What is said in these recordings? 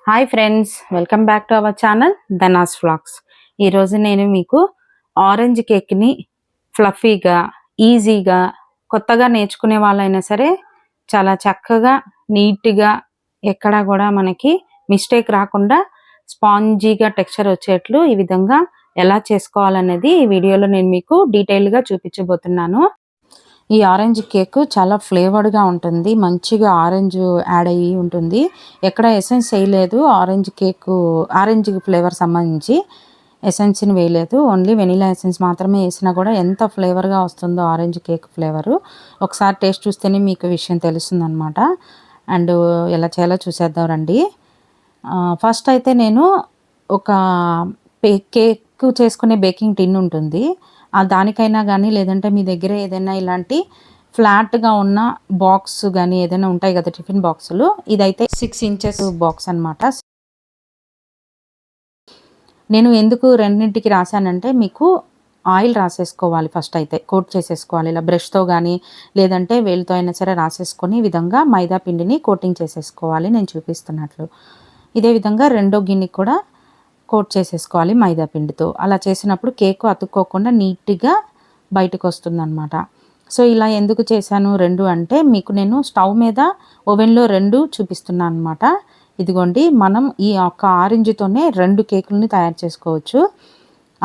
Hi friends, welcome back to our channel ధనాస్ vlogs. ఈరోజు నేను మీకు ఆరెంజ్ కేక్ని ఫ్లఫీగా, ఈజీగా, కొత్తగా నేర్చుకునే వాళ్ళైనా సరే చాలా చక్కగా, నీట్గా, ఎక్కడా కూడా మనకి మిస్టేక్ రాకుండా స్పాంజీగా టెక్స్చర్ వచ్చేట్లు ఈ విధంగా ఎలా చేసుకోవాలనేది ఈ వీడియోలో నేను మీకు డీటెయిల్గా చూపించబోతున్నాను. ఈ ఆరెంజ్ కేక్ చాలా ఫ్లేవర్డ్గా ఉంటుంది, మంచిగా ఆరెంజ్ యాడ్ అయ్యి ఉంటుంది. ఎక్కడ ఎసెన్స్ వేయలేదు, ఆరెంజ్ ఫ్లేవర్ సంబంధించి ఎసెన్స్ని వేయలేదు, ఓన్లీ వెనిలా ఎసెన్స్ మాత్రమే వేసినా కూడా ఎంత ఫ్లేవర్గా వస్తుందో ఆరెంజ్ కేక్ ఫ్లేవరు. ఒకసారి టేస్ట్ చూస్తేనే మీకు విషయం తెలుస్తుంది అనమాట. అండ్ ఎలా చేయాలో చూసేద్దాం రండి. ఫస్ట్ అయితే నేను ఒక కేక్ చేసుకునే బేకింగ్ టిన్ ఉంటుంది, దానికైనా కానీ లేదంటే మీ దగ్గర ఏదైనా ఇలాంటి ఫ్లాట్గా ఉన్న బాక్స్ కానీ ఏదైనా ఉంటాయి కదా టిఫిన్ బాక్సులు, ఇదైతే 6 ఇంచెస్ బాక్స్ అనమాట. నేను ఎందుకు రెండింటికి రాశానంటే మీకు ఆయిల్ రాసేసుకోవాలి, ఫస్ట్ అయితే కోట్ చేసేసుకోవాలి ఇలా బ్రష్తో కానీ లేదంటే వేలుతో అయినా సరే రాసేసుకొని ఈ విధంగా మైదా పిండిని కోటింగ్ చేసేసుకోవాలి నేను చూపిస్తున్నట్లు. ఇదే విధంగా రెండో గిన్నెకి కూడా కోట్ చేసేసుకోవాలి మైదా పిండితో. అలా చేసినప్పుడు కేక్ అతుక్కోకుండా నీట్గా బయటకు వస్తుందన్నమాట. సో ఇలా ఎందుకు చేశాను రెండు అంటే మీకు నేను స్టవ్ మీద ఓవెన్లో రెండు చూపిస్తున్నాను అనమాట. ఇదిగోండి, మనం ఈ ఒక్క ఆరెంజ్తోనే 2 కేకులని తయారు చేసుకోవచ్చు.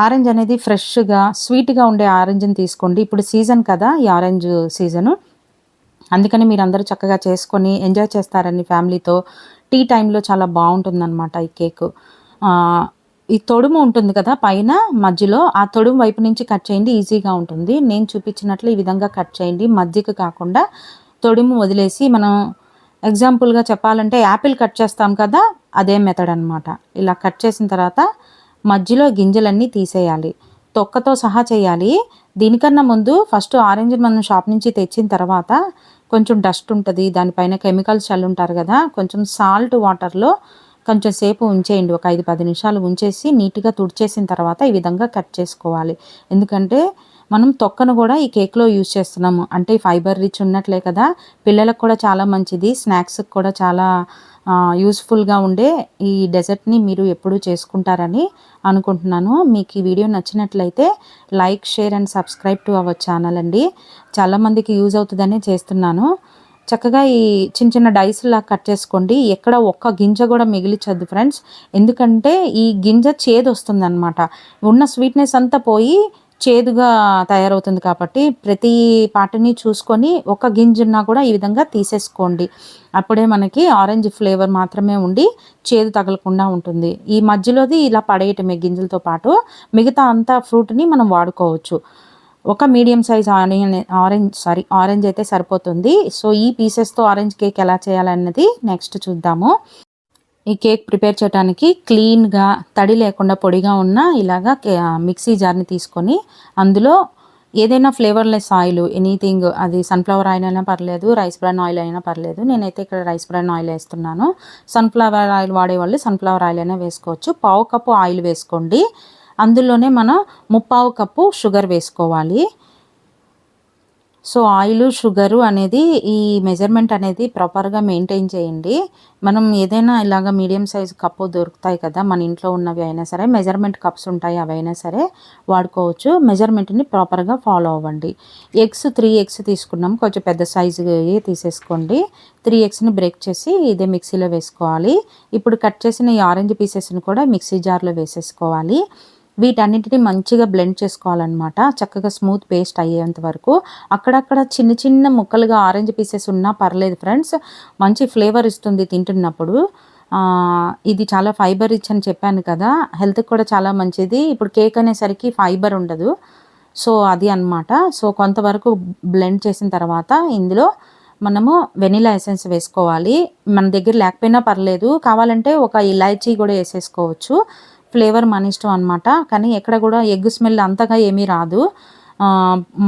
ఆరెంజ్ అనేది ఫ్రెష్గా స్వీట్గా ఉండే ఆరెంజ్ని తీసుకోండి. ఇప్పుడు సీజన్ కదా, ఈ ఆరెంజ్ సీజను, అందుకని మీరు అందరూ చక్కగా చేసుకొని ఎంజాయ్ చేస్తారని ఫ్యామిలీతో. టీ టైంలో చాలా బాగుంటుందన్నమాట ఈ కేకు. ఈ తొడుము ఉంటుంది కదా పైన మధ్యలో, ఆ తొడుము వైపు నుంచి కట్ చేయండి, ఈజీగా ఉంటుంది. నేను చూపించినట్లు ఈ విధంగా కట్ చేయండి, మధ్యకి కాకుండా తొడుము వదిలేసి. మనం ఎగ్జాంపుల్గా చెప్పాలంటే యాపిల్ కట్ చేస్తాం కదా, అదే మెథడ్ అనమాట. ఇలా కట్ చేసిన తర్వాత మధ్యలో గింజలన్నీ తీసేయాలి, తొక్కతో సహా చేయాలి. దీనికన్నా ముందు ఫస్ట్ ఆరెంజ్ మనం షాప్ నుంచి తెచ్చిన తర్వాత కొంచెం డస్ట్ ఉంటుంది, దానిపైన కెమికల్స్ చల్లుంటారు కదా, కొంచెం సాల్ట్ వాటర్లో కొంచెం సేపు ఉంచేయండి, ఒక 5-10 నిమిషాలు ఉంచేసి నీట్గా తుడిచేసిన తర్వాత ఈ విధంగా కట్ చేసుకోవాలి. ఎందుకంటే మనం తొక్కను కూడా ఈ కేక్లో యూజ్ చేస్తున్నాము, అంటే ఫైబర్ రిచ్ ఉన్నట్లే కదా, పిల్లలకు కూడా చాలా మంచిది, స్నాక్స్కి కూడా చాలా యూస్ఫుల్గా ఉండే ఈ డెజర్ట్ని మీరు ఎప్పుడూ చేసుకుంటారని అనుకుంటున్నాను. మీకు ఈ వీడియో నచ్చినట్లయితే like, share and subscribe to our channel అండి. చాలామందికి యూజ్ అవుతుందని చేస్తున్నాను. చక్కగా ఈ చిన్న చిన్న డైస్లా కట్ చేసుకోండి, ఎక్కడ ఒక్క గింజ కూడా మిగిలించద్దు ఫ్రెండ్స్. ఎందుకంటే ఈ గింజ చేదు వస్తుంది అనమాట, ఉన్న స్వీట్నెస్ అంతా పోయి చేదుగా తయారవుతుంది. కాబట్టి ప్రతి పాటని చూసుకొని ఒక గింజన్నా కూడా ఈ విధంగా తీసేసుకోండి, అప్పుడే మనకి ఆరెంజ్ ఫ్లేవర్ మాత్రమే ఉండి చేదు తగలకుండా ఉంటుంది. ఈ మధ్యలోది ఇలా పడేయటమే గింజలతో పాటు, మిగతా అంతా ఫ్రూట్ని మనం వాడుకోవచ్చు. ఒక మీడియం సైజ్ ఆరెంజ్ అయితే సరిపోతుంది. సో ఈ పీసెస్తో ఆరెంజ్ కేక్ ఎలా చేయాలన్నది నెక్స్ట్ చూద్దాము. ఈ కేక్ ప్రిపేర్ చేయడానికి క్లీన్గా తడి లేకుండా పొడిగా ఉన్న ఇలాగా మిక్సీ జార్ని తీసుకొని అందులో ఏదైనా ఫ్లేవర్లెస్ ఆయిల్, ఎనీథింగ్, అది సన్ఫ్లవర్ ఆయిల్ అయినా పర్లేదు, రైస్ బ్రాన్ ఆయిల్ అయినా పర్లేదు. నేనైతే ఇక్కడ రైస్ బ్రాన్ ఆయిల్ వేస్తున్నాను. సన్ఫ్లవర్ ఆయిల్ వాడేవాళ్ళు సన్ఫ్లవర్ ఆయిల్ అయినా వేసుకోవచ్చు. 1/2 కప్పు ఆయిల్ వేసుకోండి, అందులోనే మనం 3/4 కప్పు షుగర్ వేసుకోవాలి. సో ఆయిల్, షుగరు అనేది ఈ మెజర్మెంట్ అనేది ప్రాపర్గా మెయింటైన్ చేయండి. మనం ఏదైనా ఇలాగ మీడియం సైజ్ కప్పు దొరుకుతాయి కదా, మన ఇంట్లో ఉన్నవి అయినా సరే, మెజర్మెంట్ కప్స్ ఉంటాయి, అవైనా సరే వాడుకోవచ్చు. మెజర్మెంట్ని ప్రాపర్గా ఫాలో అవ్వండి. 3 ఎగ్స్ తీసుకున్నాం, కొంచెం పెద్ద సైజు తీసేసుకోండి. 3 ఎగ్స్ని బ్రేక్ చేసి ఇదే మిక్సీలో వేసుకోవాలి. ఇప్పుడు కట్ చేసిన ఈ ఆరెంజ్ పీసెస్ని కూడా మిక్సీ జార్లో వేసేసుకోవాలి. వీటన్నిటిని మంచిగా బ్లెండ్ చేసుకోవాలన్నమాట, చక్కగా స్మూత్ పేస్ట్ అయ్యేంత వరకు. అక్కడక్కడ చిన్న చిన్న ముక్కలుగా ఆరెంజ్ పీసెస్ ఉన్నా పర్లేదు ఫ్రెండ్స్, మంచి ఫ్లేవర్ ఇస్తుంది తింటున్నప్పుడు. ఇది చాలా ఫైబర్ రిచ్ అని చెప్పాను కదా, హెల్త్కి కూడా చాలా మంచిది. ఇప్పుడు కేక్ అనేసరికి ఫైబర్ ఉండదు, సో అది అన్నమాట. సో కొంతవరకు బ్లెండ్ చేసిన తర్వాత ఇందులో మనము వెనిలా ఎసెన్స్ వేసుకోవాలి. మన దగ్గర లేకపోయినా పర్లేదు, కావాలంటే ఒక ఇలాచీ కూడా వేసేసుకోవచ్చు. ఫ్లేవర్ మన ఇష్టం అనమాట. కానీ ఎక్కడ కూడా ఎగ్ స్మెల్ అంతగా ఏమీ రాదు.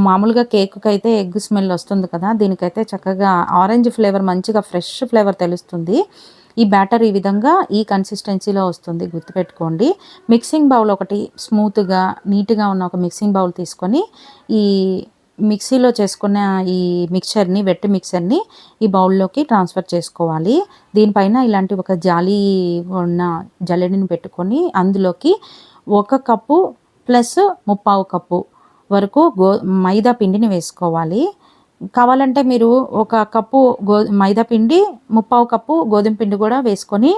మామూలుగా కేక్కి అయితే ఎగ్ స్మెల్ వస్తుంది కదా, దీనికైతే చక్కగా ఆరెంజ్ ఫ్లేవర్, మంచిగా ఫ్రెష్ ఫ్లేవర్ తెలుస్తుంది. ఈ బ్యాటర్ ఈ విధంగా ఈ కన్సిస్టెన్సీలో వస్తుంది, గుర్తుపెట్టుకోండి. మిక్సింగ్ బౌల్ ఒకటి స్మూత్గా నీట్గా ఉన్న ఒక మిక్సింగ్ బౌల్ తీసుకొని ఈ మిక్సీలో చేసుకున్న ఈ మిక్చర్ని, వెట్ మిక్చర్ని ఈ బౌల్లోకి ట్రాన్స్ఫర్ చేసుకోవాలి. దీనిపైన ఇలాంటి ఒక జాలి ఉన్న జల్లెడని పెట్టుకొని అందులోకి 1 కప్పు ప్లస్ 3/4 కప్పు వరకు మైదా పిండిని వేసుకోవాలి. కావాలంటే మీరు 1 కప్పు మైదా పిండి, 3/4 కప్పు గోధుమ పిండి కూడా వేసుకొని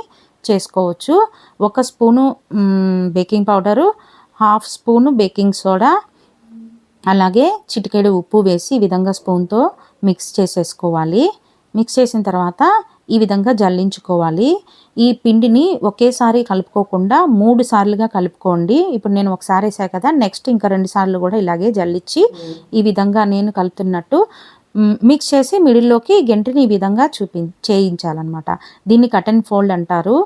చేసుకోవచ్చు. 1 spoon baking powder, 1/2 spoon baking soda, అలాగే చిటికెడు ఉప్పు వేసి ఈ విధంగా స్పూన్తో మిక్స్ చేసేసుకోవాలి. మిక్స్ చేసిన తర్వాత ఈ విధంగా జల్లించుకోవాలి. ఈ పిండిని ఒకేసారి కలుపుకోకుండా 3 సార్లుగా కలుపుకోండి. ఇప్పుడు నేను ఒకసారి వేసా కదా, నెక్స్ట్ ఇంకా 2 సార్లు కూడా ఇలాగే జల్లించి ఈ విధంగా నేను కలుపుతున్నట్టు మిక్స్ చేసి మిడిల్లోకి గెంటిని ఈ విధంగా చేయించాలన్నమాట. దీన్ని కట్ అండ్ ఫోల్డ్ అంటారు.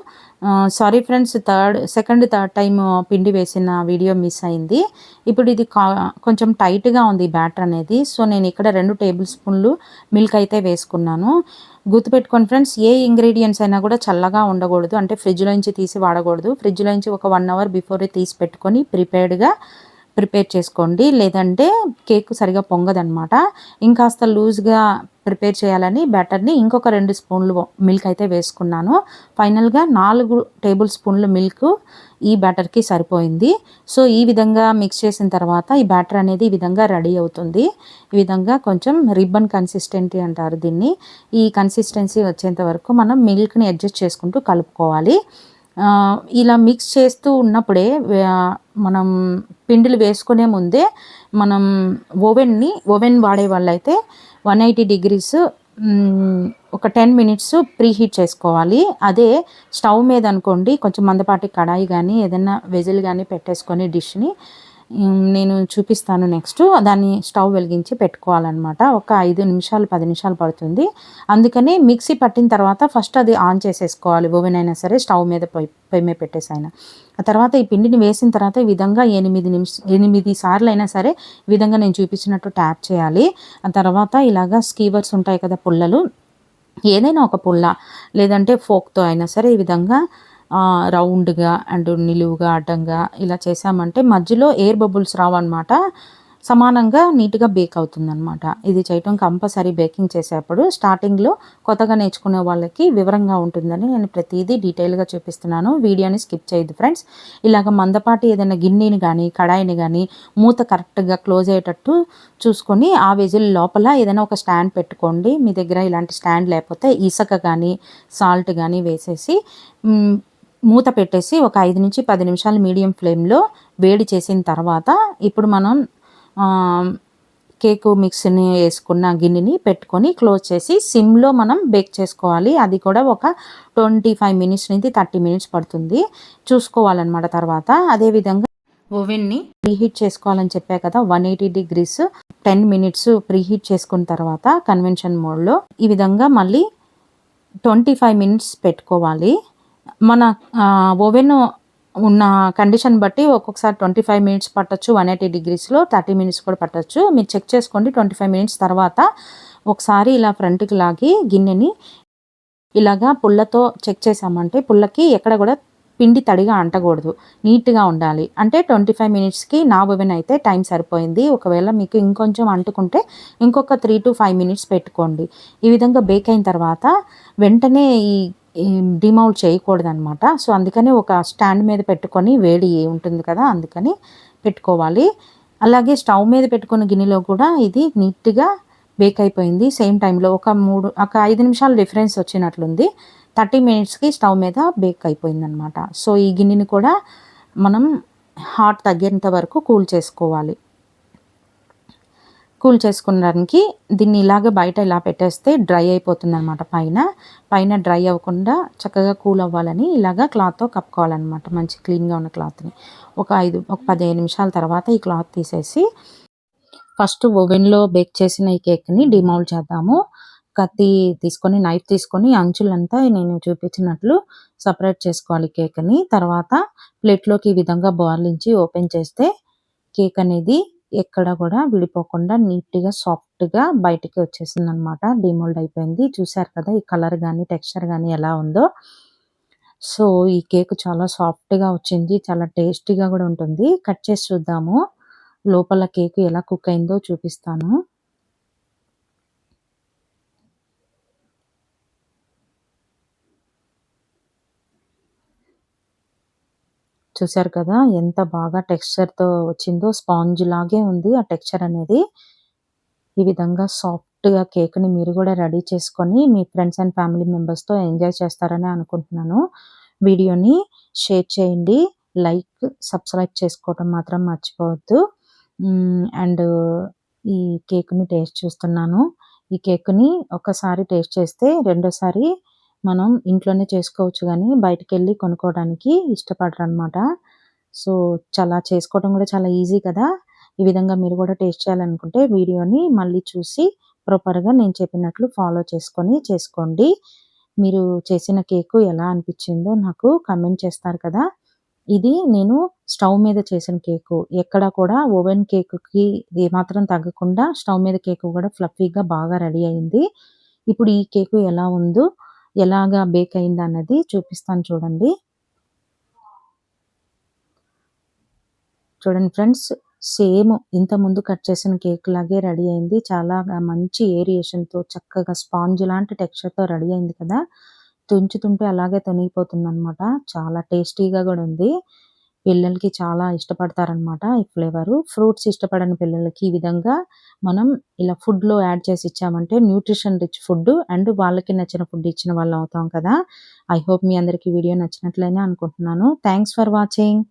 Sorry friends, second third time పిండి వేసిన వీడియో మిస్ అయింది. ఇప్పుడు ఇది కొంచెం టైట్గా ఉంది బ్యాటర్ అనేది. సో నేను ఇక్కడ 2 టేబుల్ స్పూన్లు మిల్క్ అయితే వేసుకున్నాను. గుర్తుపెట్టుకోండి ఫ్రెండ్స్, ఏ ఇంగ్రీడియంట్స్ అయినా కూడా చల్లగా ఉండకూడదు, అంటే ఫ్రిడ్జ్లోంచి తీసి వాడకూడదు. ఫ్రిడ్జ్లోంచి ఒక 1 అవర్ బిఫోరే తీసి పెట్టుకొని ప్రిపేర్ చేసుకోండి, లేదంటే కేక్ సరిగా పొంగదనమాట. ఇంకాస్త లూజ్గా ప్రిపేర్ చేయాలని బ్యాటర్ని ఇంకొక 2 స్పూన్లు మిల్క్ అయితే వేసుకున్నాను. ఫైనల్గా 4 టేబుల్ స్పూన్లు మిల్క్ ఈ బ్యాటర్కి సరిపోయింది. సో ఈ విధంగా మిక్స్ చేసిన తర్వాత ఈ బ్యాటర్ అనేది ఈ విధంగా రెడీ అవుతుంది. ఈ విధంగా కొంచెం రిబ్బన్ కన్సిస్టెన్సీ అంటారు దీన్ని. ఈ కన్సిస్టెన్సీ వచ్చేంత వరకు మనం మిల్క్ని అడ్జస్ట్ చేసుకుంటూ కలుపుకోవాలి. ఇలా మిక్స్ చేస్తూ ఉన్నప్పుడే మనం పిండిలు వేసుకునే ముందే మనం ఓవెన్ వాడే వాళ్ళైతే 180 degrees ఒక 10 minutes ప్రీహీట్ చేసుకోవాలి. అదే స్టవ్ మీద అనుకోండి, కొంచెం మందపాటి కడాయి కానీ ఏదైనా వెజిల్ కానీ పెట్టేసుకొని డిష్ని నేను చూపిస్తాను నెక్స్ట్. దాన్ని స్టవ్ వెలిగించి పెట్టుకోవాలన్నమాట. ఒక 5 నిమిషాలు 10 నిమిషాలు పడుతుంది. అందుకని మిక్సీ పట్టిన తర్వాత ఫస్ట్ అది ఆన్ చేసేసుకోవాలి. ఓవెన్ అయినా సరే, స్టవ్ మీద పొయ్యి మీద పెట్టేసి అయినా. ఆ తర్వాత ఈ పిండిని వేసిన తర్వాత ఈ విధంగా 8 సార్లు అయినా సరే ఈ విధంగా నేను చూపించినట్టు ట్యాప్ చేయాలి. ఆ తర్వాత ఇలాగా స్కీవర్స్ ఉంటాయి కదా, పుల్లలు, ఏదైనా ఒక పుల్ల లేదంటే ఫోక్తో అయినా సరే ఈ విధంగా రౌండ్గా అండ్ నిలువుగా అడ్డంగా ఇలా చేసామంటే మధ్యలో ఎయిర్ బబుల్స్ రావన్నమాట. సమానంగా నీట్గా బేక్ అవుతుందన్నమాట. ఇది చేయటం కంపల్సరీ. బేకింగ్ చేసేటప్పుడు స్టార్టింగ్లో కొత్తగా నేర్చుకునే వాళ్ళకి వివరంగా ఉంటుందని నేను ప్రతిదీ డీటెయిల్గా చూపిస్తున్నాను. వీడియోని స్కిప్ చేయొద్దు ఫ్రెండ్స్. ఇలాగ మందపాటి ఏదైనా గిన్నెని కానీ కడాయిని కానీ మూత కరెక్ట్గా క్లోజ్ అయ్యేటట్టు చూసుకొని ఆ వెజిల్ లోపల ఏదైనా ఒక స్టాండ్ పెట్టుకోండి. మీ దగ్గర ఇలాంటి స్టాండ్ లేకపోతే ఇసుక కానీ సాల్ట్ కానీ వేసేసి మూత పెట్టేసి ఒక 5 నుంచి 10 నిమిషాలు మీడియం ఫ్లేమ్లో వేడి చేసిన తర్వాత ఇప్పుడు మనం కేకు మిక్స్ని వేసుకున్న గిన్నెని పెట్టుకొని క్లోజ్ చేసి సిమ్లో మనం బేక్ చేసుకోవాలి. అది కూడా ఒక 25 minutes నుంచి 30 minutes పడుతుంది, చూసుకోవాలన్నమాట. తర్వాత అదేవిధంగా ఓవెన్ని ప్రీహీట్ చేసుకోవాలని చెప్పా కదా, 180 degrees 10 minutes ప్రీహీట్ చేసుకున్న తర్వాత కన్వెన్షన్ మోడ్లో ఈ విధంగా మళ్ళీ 25 minutes పెట్టుకోవాలి. మన ఓవెన్ ఉన్న కండిషన్ బట్టి ఒక్కొక్కసారి 25 minutes పట్టొచ్చు, 180 degreesలో 30 minutes కూడా పట్టొచ్చు. మీరు చెక్ చేసుకోండి. 25 minutes తర్వాత ఒకసారి ఇలా ఫ్రంట్కి లాగి గిన్నెని ఇలాగా పుల్లతో చెక్ చేసామంటే పుల్లకి ఎక్కడ కూడా పిండి తడిగా అంటకూడదు, నీట్గా ఉండాలి. అంటే 25 minutesకి నా ఓవెన్ అయితే టైం సరిపోయింది. ఒకవేళ మీకు ఇంకొంచెం అంటుకుంటే ఇంకొక 3 to 5 minutes పెట్టుకోండి. ఈ విధంగా బేక్ అయిన తర్వాత వెంటనే ఈ డిమౌల్డ్ చేయకూడదనమాట. సో అందుకని ఒక స్టాండ్ మీద పెట్టుకొని, వేడి ఉంటుంది కదా అందుకని పెట్టుకోవాలి. అలాగే స్టవ్ మీద పెట్టుకున్న గిన్నెలో కూడా ఇది నీట్గా బేక్ అయిపోయింది. సేమ్ టైంలో ఒక 5 నిమిషాలు డిఫరెన్స్ వచ్చినట్లుంది. 30 minutesకి స్టవ్ మీద బేక్ అయిపోయిందనమాట. సో ఈ గిన్నెని కూడా మనం హాట్ తగ్గేంత వరకు కూల్ చేసుకోవాలి. కూల్ చేసుకున్నానికి దీన్ని ఇలాగ బయట ఇలా పెట్టేస్తే డ్రై అయిపోతుంది అనమాట. పైన డ్రై అవ్వకుండా చక్కగా కూల్ అవ్వాలని ఇలాగ క్లాత్తో కప్పుకోవాలన్నమాట. మంచి క్లీన్గా ఉన్న క్లాత్ని ఒక 15 నిమిషాల తర్వాత ఈ క్లాత్ తీసేసి ఫస్ట్ ఓవెన్లో బేక్ చేసిన ఈ కేక్ని డిమౌల్డ్ చేద్దాము. కత్తి తీసుకొని, నైఫ్ తీసుకొని అంచులంతా నేను చూపించినట్లు సపరేట్ చేసుకోవాలి కేక్ని. తర్వాత ప్లేట్లోకి ఈ విధంగా బార్లించి ఓపెన్ చేస్తే కేక్ అనేది ఎక్కడ కూడా విడిపోకుండా నీట్గా సాఫ్ట్గా బయటికి వచ్చేసింది అనమాట. డిమోల్డ్ అయిపోయింది. చూసారు కదా ఈ కలర్ కానీ టెక్స్చర్ కానీ ఎలా ఉందో. సో ఈ కేక్ చాలా సాఫ్ట్గా వచ్చింది, చాలా టేస్టీగా కూడా ఉంటుంది. కట్ చేసి చూద్దాము. లోపల కేక్ ఎలా కుక్ అయిందో చూపిస్తాను. చూసారు కదా! ఎంత బాగా టెక్స్చర్‌తో వచ్చిందో స్పాంజ్ లాగే ఉంది ఆ టెక్స్చర్ అనేది. ఈ విధంగా సాఫ్ట్‌గా కేక్‌ని మీరు గూడా రెడీ చేసుకొని మీ ఫ్రెండ్స్ అండ్ ఫ్యామిలీ మెంబర్స్‌తో ఎంజాయ్ చేస్తారని అనుకుంటున్నాను. వీడియోని షేర్ చేయండి. లైక్, సబ్స్క్రైబ్ చేసుకోవటం మాత్రం మర్చిపోవద్దు. అండ్ ఈ కేక్‌ని టేస్ట్ చూస్తున్నాను. ఈ కేక్‌ని ఒకసారి టేస్ట్ చేస్తే రెండోసారి మనం ఇంట్లోనే చేసుకోవచ్చు గానీ, బయటికెళ్ళి కొనుక్కోవడానికి ఇష్టపడరనమాట. సో, చేసుకోవడం గూడా చాలా ఈజీ కదా! ఈ విధంగా మీరు గూడా టేస్ట్ చేయాలనుకుంటే వీడియోని మళ్ళీ చూసి ప్రాపర్‌గా నేను చెప్పినట్లు ఫాలో చేసుకొని చేసుకోండి. మీరు చేసిన కేకు ఎలా అనిపిచ్చిందో నాకు కామెంట్ చేస్తారు కదా! ఇది నేను స్టవ్ మీద చేసిన కేకు. ఎక్కడ కూడా ఓవెన్ కేకుకి ఏమాత్రం తగ్గకుండా స్టవ్ మీద కేకు గూడా ఫ్లఫీగా బాగా రెడీ అయింది. ఇప్పుడు ఈ కేకు ఎలా ఉందో, ఎలాగా బేక్ అయిందన్నది చూపిస్తాను చూడండి. చూడండి ఫ్రెండ్స్, సేమ్ ఇంతకుముందు కట్ చేసిన కేక్ లాగే రెడీ అయింది. చాలా మంచి ఏరియేషన్‌తో చక్కగా స్పాంజ్ లాంటి టెక్స్చర్‌తో రెడీ అయింది కదా! తుంచుతుంటే అలాగే తొనిగిపోతుందనమాట. చాలా టేస్టీగా గూడా ఉంది. పిల్లలకి చాలా ఇష్టపడతారనమాట ఈ ఫ్లేవరు. ఫ్రూట్స్ ఇష్టపడని పిల్లలకి ఈ విధంగా మనం ఇలా ఫుడ్‌లో యాడ్ చేసి ఇచ్చామంటే న్యూట్రిషన్ రిచ్ ఫుడ్ అండ్ వాళ్ళకి నచ్చిన ఫుడ్ ఇచ్చిన వాళ్ళం అవుతాం కదా! ఐ హోప్ మీ అందరికి వీడియో నచ్చినట్లనే అనుకుంటున్నాను. Thanks for watching.